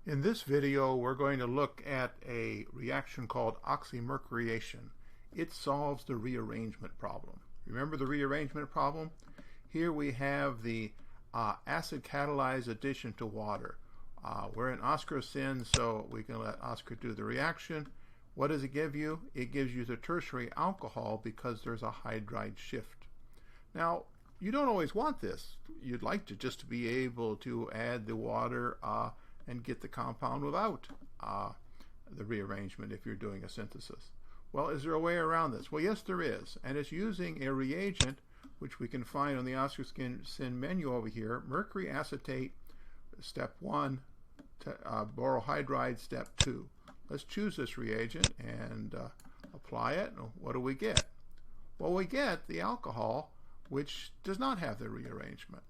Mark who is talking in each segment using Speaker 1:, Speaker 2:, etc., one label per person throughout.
Speaker 1: In this video, we're going to look at a reaction called oxymercuration. It solves the rearrangement problem. Remember the rearrangement problem? Here we have the acid catalyzed addition to water. We're in Oscar syn, so we can let Oscar do the reaction. What does it give you? It gives you the tertiary alcohol because there's a hydride shift. Now, you don't always want this. You'd like to just be able to add the water and get the compound without the rearrangement if you're doing a synthesis. Well, is there a way around this? Well, yes, there is. And it's using a reagent which we can find on the Oscar syn menu over here. Mercury acetate, step 1, borohydride, step 2. Let's choose this reagent and apply it. What do we get? Well, we get the alcohol, which does not have the rearrangement.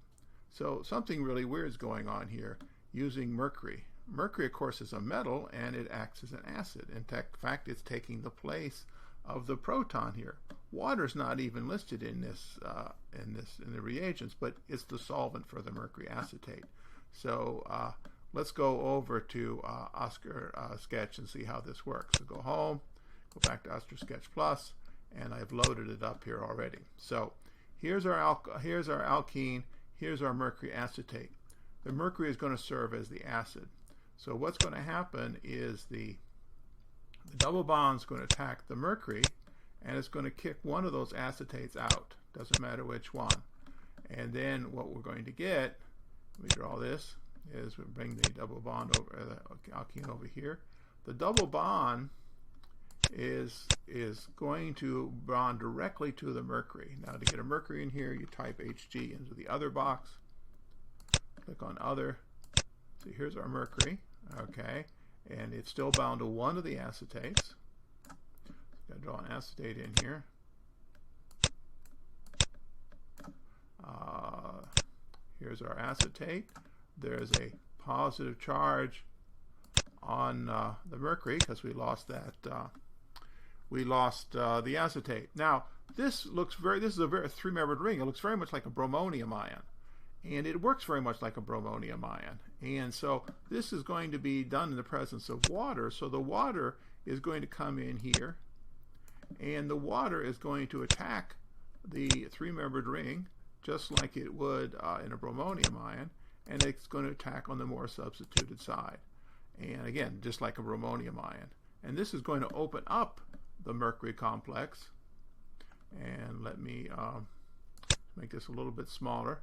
Speaker 1: So something really weird is going on here using mercury. Mercury, of course, is a metal and it acts as an acid. In fact, it's taking the place of the proton here. Water's not even listed in the reagents, but it's the solvent for the mercury acetate. So let's go over to Oscar Sketch and see how this works. So go home, go back to Oscar Sketch Plus, and I've loaded it up here already. So here's our alkene, here's our mercury acetate. The mercury is going to serve as the acid. So what's going to happen is the double bond is going to attack the mercury, and it's going to kick one of those acetates out. Doesn't matter which one. And then what we're going to get, let me draw this, is we bring the double bond over, the alkene over here. The double bond is going to bond directly to the mercury. Now to get a mercury in here, you type Hg into the other box. Click on other. So here's our mercury, okay, and it's still bound to one of the acetates. Got to draw an acetate in here. Here's our acetate. There's a positive charge on the mercury because we lost that. The acetate. Now this is a very three-membered ring. It looks very much like a bromonium ion. And it works very much like a bromonium ion. And so this is going to be done in the presence of water. So the water is going to come in here, and the water is going to attack the three-membered ring just like it would in a bromonium ion, and it's going to attack on the more substituted side. And again, just like a bromonium ion. And this is going to open up the mercury complex. And let me make this a little bit smaller.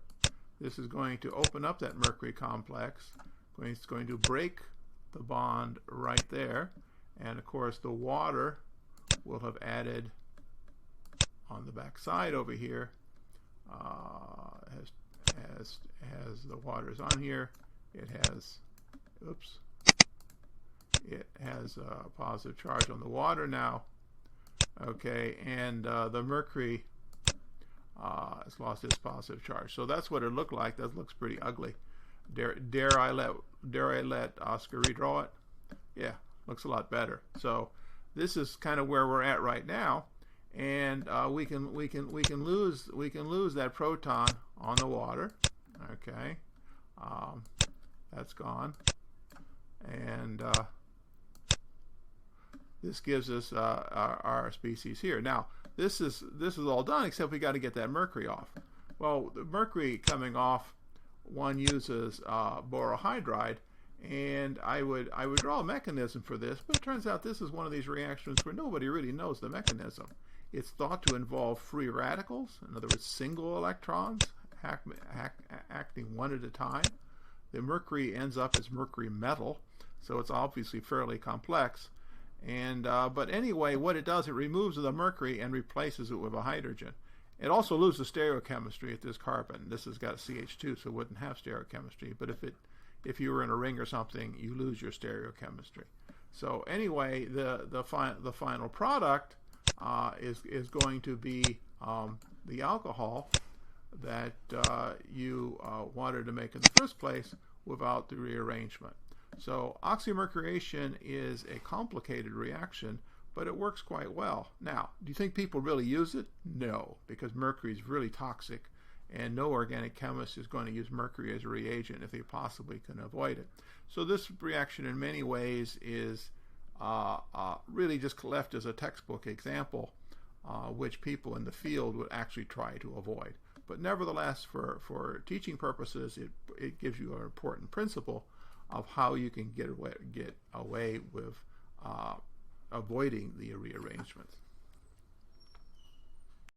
Speaker 1: This is going to open up that mercury complex. It's going to break the bond right there. And of course the water will have added on the back side over here. As the water is on here, it has a positive charge on the water now. Okay, and the mercury it's lost its positive charge. So that's what it looked like. That looks pretty ugly. Dare I let Oscar redraw it? Yeah, looks a lot better. So this is kind of where we're at right now, and we can lose that proton on the water. Okay, that's gone, and this gives us our species here. Now this is all done, except we got to get that mercury off. Well, the mercury coming off, one uses borohydride, and I would draw a mechanism for this, but it turns out this is one of these reactions where nobody really knows the mechanism. It's thought to involve free radicals, in other words, single electrons acting one at a time. The mercury ends up as mercury metal, so it's obviously fairly complex. And but anyway, what it does, it removes the mercury and replaces it with a hydrogen. It also loses stereochemistry at this carbon. This has got CH2, so it wouldn't have stereochemistry. But if you were in a ring or something, you lose your stereochemistry. So anyway, the final product is going to be the alcohol that you wanted to make in the first place without the rearrangement. So oxymercuration is a complicated reaction, but it works quite well. Now, do you think people really use it? No, because mercury is really toxic, and no organic chemist is going to use mercury as a reagent if they possibly can avoid it. So this reaction in many ways is really just left as a textbook example which people in the field would actually try to avoid. But nevertheless, for teaching purposes, it gives you an important principle of how you can get away with avoiding the rearrangements.